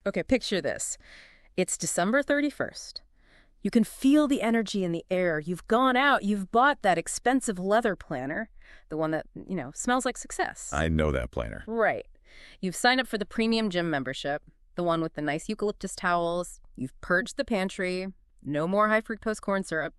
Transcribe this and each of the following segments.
Okay, picture this. It's December 31st. You can feel the energy in the air. You've gone out, you've bought that expensive leather planner, the one that, smells like success. I know that planner. Right. You've signed up for the premium gym membership, the one with the nice eucalyptus towels. You've purged the pantry. No more high fructose corn syrup.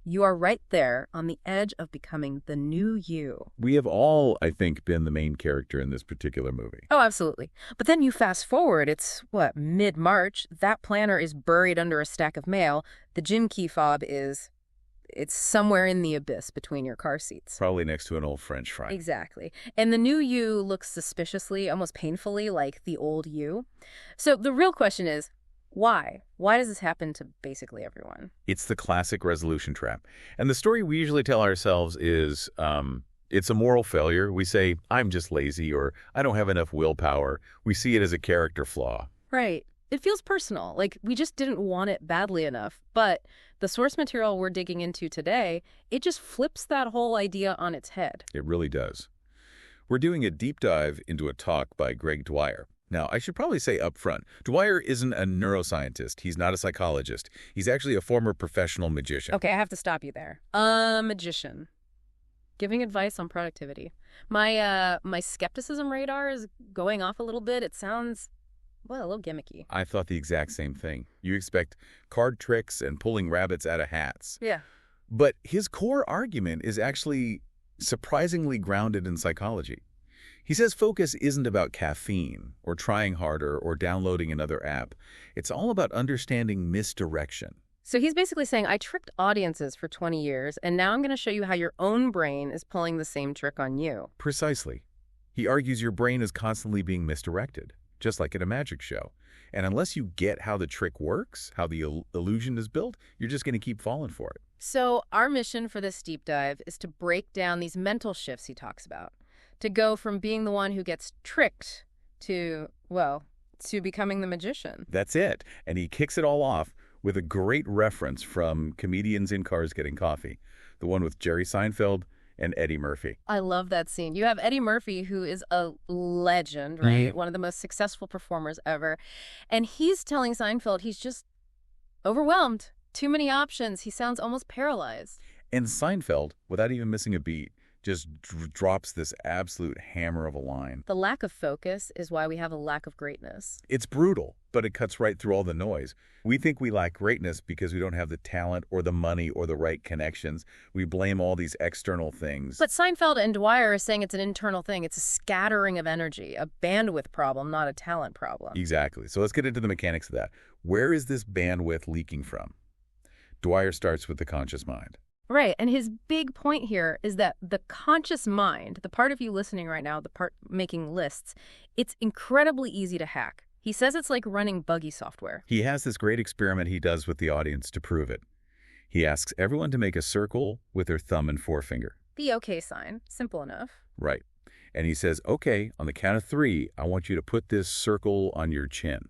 You are right there on the edge of becoming the new you. We have all, I think, been the main character in this particular movie. Oh, absolutely. But then you fast forward, it's, mid-March. That planner is buried under a stack of mail. The gym key fob it's somewhere in the abyss between your car seats. Probably next to an old French fry. Exactly. And the new you looks suspiciously, almost painfully like the old you. So the real question is, why? Why does this happen to basically everyone? It's the classic resolution trap. And the story we usually tell ourselves is, it's a moral failure. We say, I'm just lazy, or I don't have enough willpower. We see it as a character flaw. Right. It feels personal, like we just didn't want it badly enough. But the source material we're digging into today, it just flips that whole idea on its head. It really does. We're doing a deep dive into a talk by Dwyer. Now, I should probably say up front, Dwyer isn't a neuroscientist. He's not a psychologist. He's actually a former professional magician. Okay, I have to stop you there. A magician. Giving advice on productivity. My skepticism radar is going off a little bit. It sounds, a little gimmicky. I thought the exact same thing. You expect card tricks and pulling rabbits out of hats. Yeah. But his core argument is actually surprisingly grounded in psychology. He says focus isn't about caffeine or trying harder or downloading another app. It's all about understanding misdirection. So he's basically saying, I tricked audiences for 20 years, and now I'm going to show you how your own brain is pulling the same trick on you. Precisely. He argues your brain is constantly being misdirected, just like at a magic show. And unless you get how the trick works, how the illusion is built, you're just going to keep falling for it. So our mission for this deep dive is to break down these mental shifts he talks about. To go from being the one who gets tricked to becoming the magician. That's it. And he kicks it all off with a great reference from Comedians in Cars Getting Coffee, the one with Jerry Seinfeld and Eddie Murphy. I love that scene. You have Eddie Murphy, who is a legend, right? One of the most successful performers ever. And he's telling Seinfeld he's just overwhelmed. Too many options. He sounds almost paralyzed. And Seinfeld, without even missing a beat, just drops this absolute hammer of a line. The lack of focus is why we have a lack of greatness. It's brutal, but it cuts right through all the noise. We think we lack greatness because we don't have the talent or the money or the right connections. We blame all these external things. But Seinfeld and Dwyer are saying it's an internal thing. It's a scattering of energy, a bandwidth problem, not a talent problem. Exactly. So let's get into the mechanics of that. Where is this bandwidth leaking from? Dwyer starts with the conscious mind. Right, and his big point here is that the conscious mind, the part of you listening right now, the part making lists, it's incredibly easy to hack. He says it's like running buggy software. He has this great experiment he does with the audience to prove it. He asks everyone to make a circle with their thumb and forefinger. The okay sign. Simple enough. Right. And he says, okay, on the count of 3, I want you to put this circle on your chin.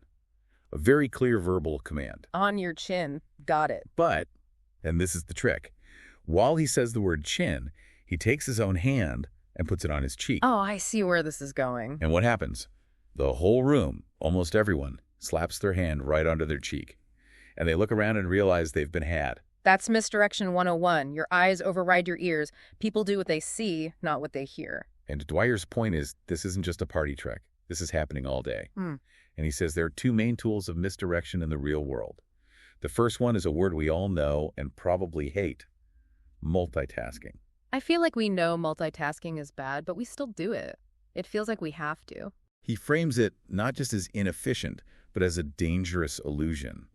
A very clear verbal command. On your chin. Got it. But, and this is the trick, while he says the word chin, he takes his own hand and puts it on his cheek. Oh, I see where this is going. And what happens? The whole room, almost everyone, slaps their hand right onto their cheek. And they look around and realize they've been had. That's misdirection 101. Your eyes override your ears. People do what they see, not what they hear. And Dwyer's point is, this isn't just a party trick. This is happening all day. And he says there are 2 main tools of misdirection in the real world. The first one is a word we all know and probably hate. Multitasking. I feel like we know multitasking is bad, but we still do it. It feels like we have to. He frames it not just as inefficient, but as a dangerous illusion.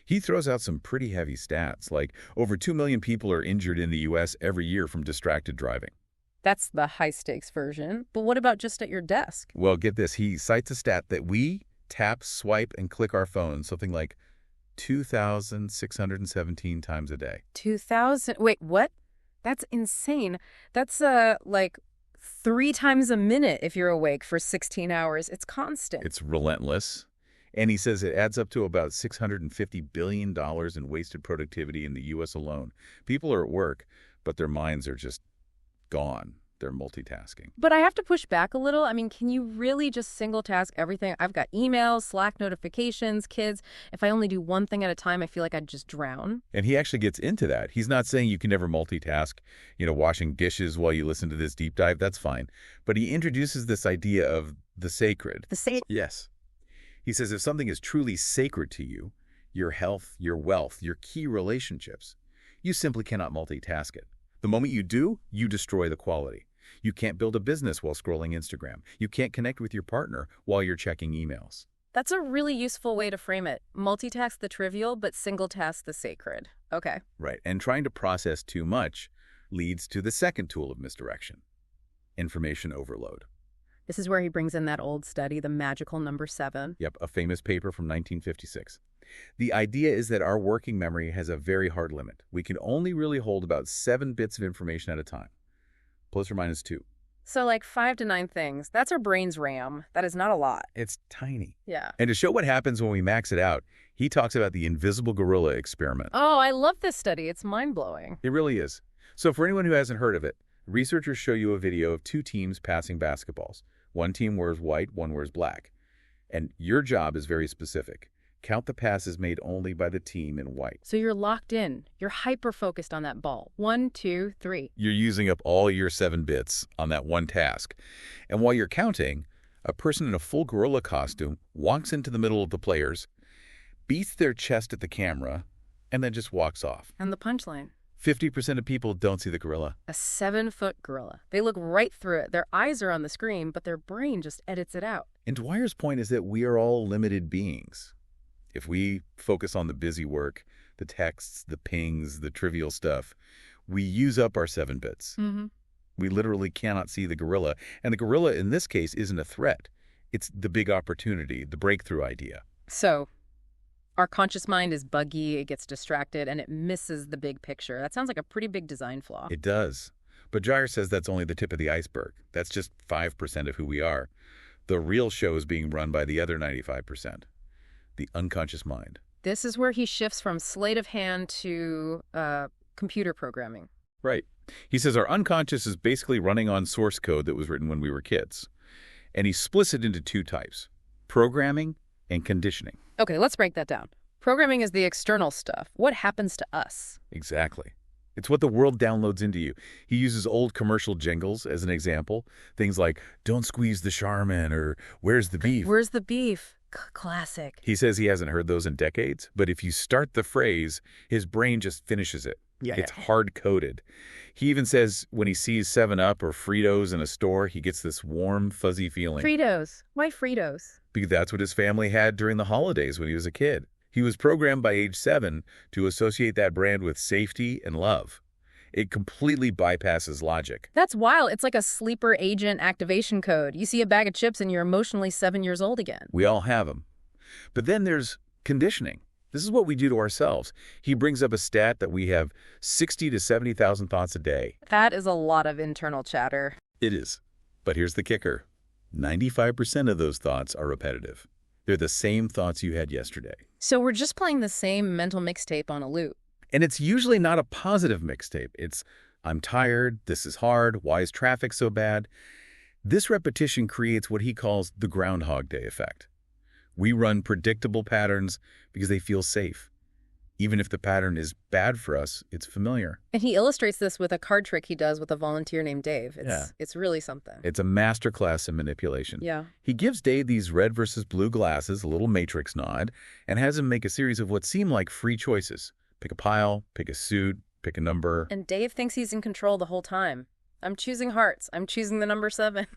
He throws out some pretty heavy stats, like over 2 million people are injured in the U.S. every year from distracted driving. That's the high-stakes version. But what about just at your desk? Well, get this. He cites a stat that we tap, swipe, and click our phones something like 2,617 times a day. 2,000? Wait, what? That's insane. That's like 3 times a minute if you're awake for 16 hours. It's constant. It's relentless. And he says it adds up to about $650 billion in wasted productivity in the U.S. alone. People are at work, but their minds are just gone. they're multitasking. But I have to push back a little. I mean, can you really just single task everything? I've got emails, Slack notifications, kids. If I only do one thing at a time, I feel like I'd just drown. And he actually gets into that. He's not saying you can never multitask, washing dishes while you listen to this deep dive. That's fine. But he introduces this idea of the sacred. The same. Yes. He says if something is truly sacred to you, your health, your wealth, your key relationships, you simply cannot multitask it. The moment you do, you destroy the quality. You can't build a business while scrolling Instagram. You can't connect with your partner while you're checking emails. That's a really useful way to frame it. Multitask the trivial, but single task the sacred. Okay. Right. And trying to process too much leads to the second tool of misdirection, information overload. This is where he brings in that old study, the magical number 7. Yep, a famous paper from 1956. The idea is that our working memory has a very hard limit. We can only really hold about 7 bits of information at a time, plus or minus 2. So like 5 to 9 things. That's our brain's RAM. That is not a lot. It's tiny. Yeah. And to show what happens when we max it out, he talks about the invisible gorilla experiment. Oh, I love this study. It's mind-blowing. It really is. So for anyone who hasn't heard of it, researchers show you a video of 2 teams passing basketballs. One team wears white, one wears black. And your job is very specific. Count the passes made only by the team in white. So you're locked in. You're hyper-focused on that ball. 1, 2, 3. You're using up all your 7 bits on that one task. And while you're counting, a person in a full gorilla costume walks into the middle of the players, beats their chest at the camera, and then just walks off. And the punchline. 50% of people don't see the gorilla. A 7-foot gorilla. They look right through it. Their eyes are on the screen, but their brain just edits it out. And Dwyer's point is that we are all limited beings. If we focus on the busy work, the texts, the pings, the trivial stuff, we use up our 7 bits. Mm-hmm. We literally cannot see the gorilla. And the gorilla, in this case, isn't a threat. It's the big opportunity, the breakthrough idea. So, our conscious mind is buggy, it gets distracted, and it misses the big picture. That sounds like a pretty big design flaw. It does. But Dwyer says that's only the tip of the iceberg. That's just 5% of who we are. The real show is being run by the other 95%, the unconscious mind. This is where he shifts from sleight of hand to computer programming. Right. He says our unconscious is basically running on source code that was written when we were kids. And he splits it into 2 types, programming and conditioning. Okay, let's break that down. Programming is the external stuff. What happens to us? Exactly. It's what the world downloads into you. He uses old commercial jingles as an example. Things like, don't squeeze the Charmin, or where's the beef? Where's the beef? Classic. He says he hasn't heard those in decades, but if you start the phrase, his brain just finishes it. It's hard-coded. He even says when he sees 7-Up or Fritos in a store, he gets this warm, fuzzy feeling. Fritos. Why Fritos? Because that's what his family had during the holidays when he was a kid. He was programmed by age 7 to associate that brand with safety and love. It completely bypasses logic. That's wild. It's like a sleeper agent activation code. You see a bag of chips and you're emotionally 7 years old again. We all have them. But then there's conditioning. This is what we do to ourselves. He brings up a stat that we have 60 to 70,000 thoughts a day. That is a lot of internal chatter. It is. But here's the kicker. 95% of those thoughts are repetitive. They're the same thoughts you had yesterday. So we're just playing the same mental mixtape on a loop. And it's usually not a positive mixtape. It's, I'm tired, this is hard, why is traffic so bad? This repetition creates what he calls the Groundhog Day effect. We run predictable patterns because they feel safe. Even if the pattern is bad for us, it's familiar. And he illustrates this with a card trick he does with a volunteer named Dave. It's really something. It's a masterclass in manipulation. Yeah. He gives Dave these red versus blue glasses, a little matrix nod, and has him make a series of what seem like free choices. Pick a pile, pick a suit, pick a number. And Dave thinks he's in control the whole time. I'm choosing hearts. I'm choosing the number 7.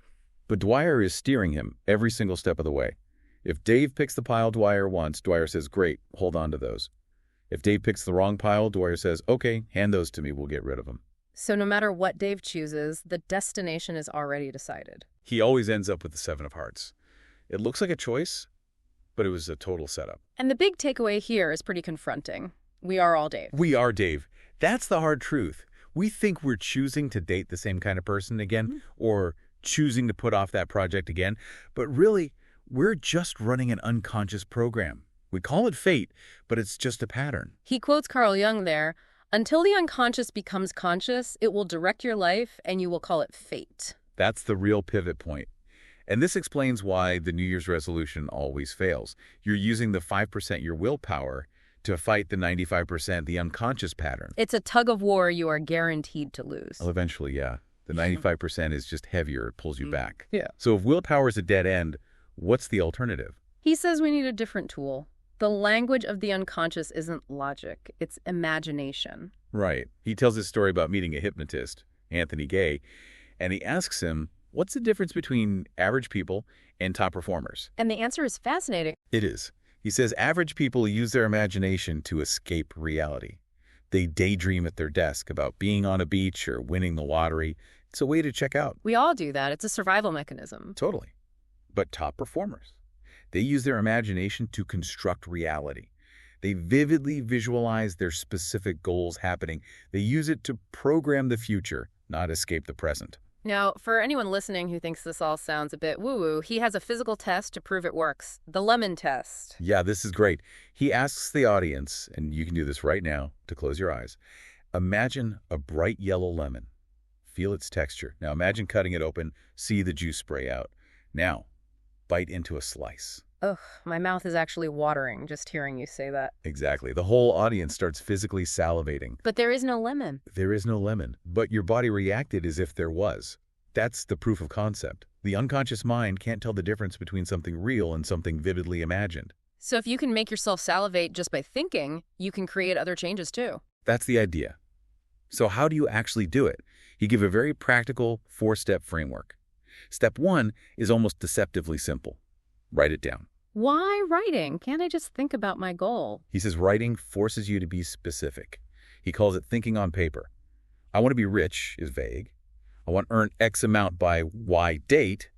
But Dwyer is steering him every single step of the way. If Dave picks the pile Dwyer wants, Dwyer says, great, hold on to those. If Dave picks the wrong pile, Dwyer says, okay, hand those to me, we'll get rid of them. So no matter what Dave chooses, the destination is already decided. He always ends up with the 7 of hearts. It looks like a choice, but it was a total setup. And the big takeaway here is pretty confronting. We are all Dave. We are Dave. That's the hard truth. We think we're choosing to date the same kind of person again, or choosing to put off that project again, but really, we're just running an unconscious program. We call it fate, but it's just a pattern. He quotes Carl Jung there, Until the unconscious becomes conscious, it will direct your life, and you will call it fate. That's the real pivot point. And this explains why the New Year's resolution always fails. You're using the 5% your willpower to fight the 95% the unconscious pattern. It's a tug of war you are guaranteed to lose. Well, eventually, yeah. The 95% is just heavier. It pulls you back. Yeah. So if willpower is a dead end, what's the alternative? He says we need a different tool. The language of the unconscious isn't logic, it's imagination. Right. He tells his story about meeting a hypnotist, Anthony Gay, and he asks him, what's the difference between average people and top performers? And the answer is fascinating. It is. He says average people use their imagination to escape reality. They daydream at their desk about being on a beach or winning the lottery. It's a way to check out. We all do that. It's a survival mechanism. Totally. But top performers, they use their imagination to construct reality. They vividly visualize their specific goals happening. They use it to program the future, not escape the present. Now, for anyone listening who thinks this all sounds a bit woo-woo, he has a physical test to prove it works. The lemon test. Yeah, this is great. He asks the audience, and you can do this right now to close your eyes. Imagine a bright yellow lemon. Feel its texture. Now imagine cutting it open, see the juice spray out. Now, bite into a slice. Ugh, my mouth is actually watering just hearing you say that. Exactly. The whole audience starts physically salivating. But there is no lemon. There is no lemon, but your body reacted as if there was. That's the proof of concept. The unconscious mind can't tell the difference between something real and something vividly imagined. So if you can make yourself salivate just by thinking, you can create other changes too. That's the idea. So how do you actually do it? He gives a very practical 4-step framework. Step 1 is almost deceptively simple. Write it down. Why writing? Can't I just think about my goal? He says writing forces you to be specific. He calls it thinking on paper. I want to be rich is vague. I want to earn X amount by Y date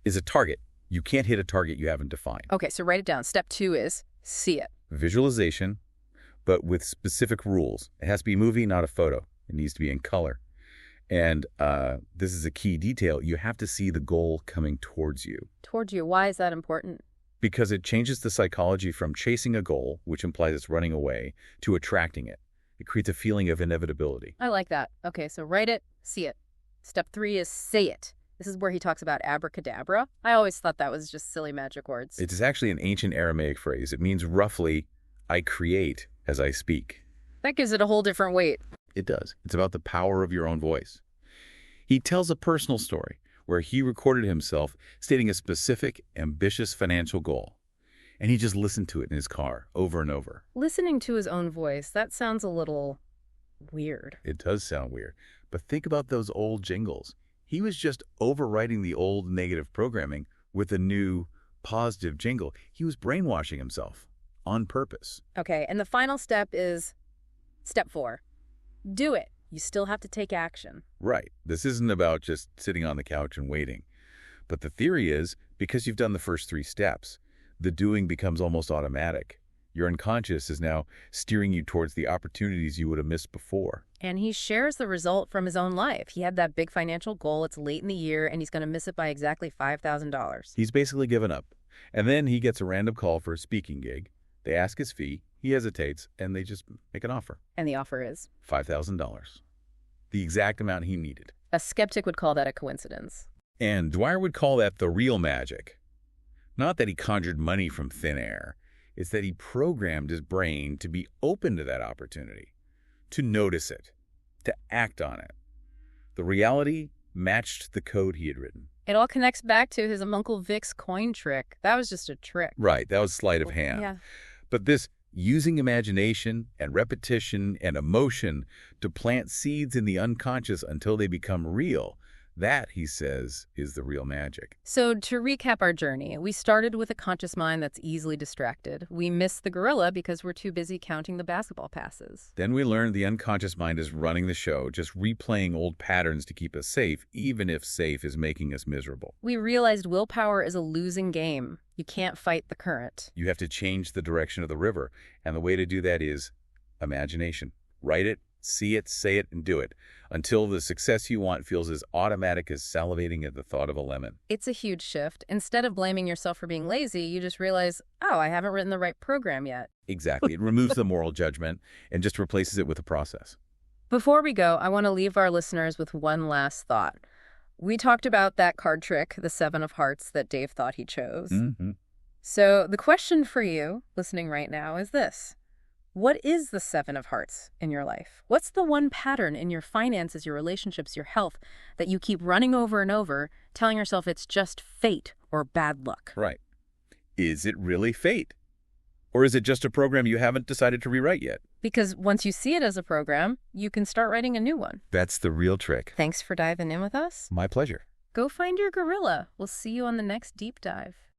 is a target. You can't hit a target you haven't defined. Okay, so write it down. Step 2 is see it. Visualization, but with specific rules. It has to be a movie, not a photo. It needs to be in color. And this is a key detail. You have to see the goal coming towards you. Towards you. Why is that important? Because it changes the psychology from chasing a goal, which implies it's running away, to attracting it. It creates a feeling of inevitability. I like that. Okay, so write it, see it. Step 3 is say it. This is where he talks about abracadabra. I always thought that was just silly magic words. It is actually an ancient Aramaic phrase. It means roughly, I create as I speak. That gives it a whole different weight. It does. It's about the power of your own voice. He tells a personal story where he recorded himself stating a specific, ambitious financial goal. And he just listened to it in his car over and over. Listening to his own voice, that sounds a little weird. It does sound weird. But think about those old jingles. He was just overwriting the old negative programming with a new positive jingle. He was brainwashing himself on purpose. Okay, and the final step is step 4. Do it. You still have to take action. Right. This isn't about just sitting on the couch and waiting. But the theory is, because you've done the first 3 steps, the doing becomes almost automatic. Your unconscious is now steering you towards the opportunities you would have missed before. And he shares the result from his own life. He had that big financial goal. It's late in the year, and he's going to miss it by exactly $5,000. He's basically given up. And then he gets a random call for a speaking gig. They ask his fee. He hesitates, and they just make an offer. And the offer is? $5,000. The exact amount he needed. A skeptic would call that a coincidence. And Dwyer would call that the real magic. Not that he conjured money from thin air. It's that he programmed his brain to be open to that opportunity, to notice it, to act on it. The reality matched the code he had written. It all connects back to his Uncle Vic's coin trick. That was just a trick. Right, that was sleight of hand. Yeah. But this using imagination and repetition and emotion to plant seeds in the unconscious until they become real, that, he says, is the real magic. So to recap our journey, we started with a conscious mind that's easily distracted. We missed the gorilla because we're too busy counting the basketball passes. Then we learned the unconscious mind is running the show, just replaying old patterns to keep us safe, even if safe is making us miserable. We realized willpower is a losing game. You can't fight the current. You have to change the direction of the river, and the way to do that is imagination. Write it, See it, say it, and do it, until the success you want feels as automatic as salivating at the thought of a lemon. It's a huge shift. Instead of blaming yourself for being lazy, you just realize, oh, I haven't written the right program yet. Exactly. It removes the moral judgment and just replaces it with a process. Before we go, I want to leave our listeners with one last thought. We talked about that card trick, the 7 of Hearts, that Dave thought he chose. Mm-hmm. So the question for you, listening right now, is this. What is the 7 of Hearts in your life? What's the one pattern in your finances, your relationships, your health that you keep running over and over, telling yourself it's just fate or bad luck? Right. Is it really fate? Or is it just a program you haven't decided to rewrite yet? Because once you see it as a program, you can start writing a new one. That's the real trick. Thanks for diving in with us. My pleasure. Go find your gorilla. We'll see you on the next deep dive.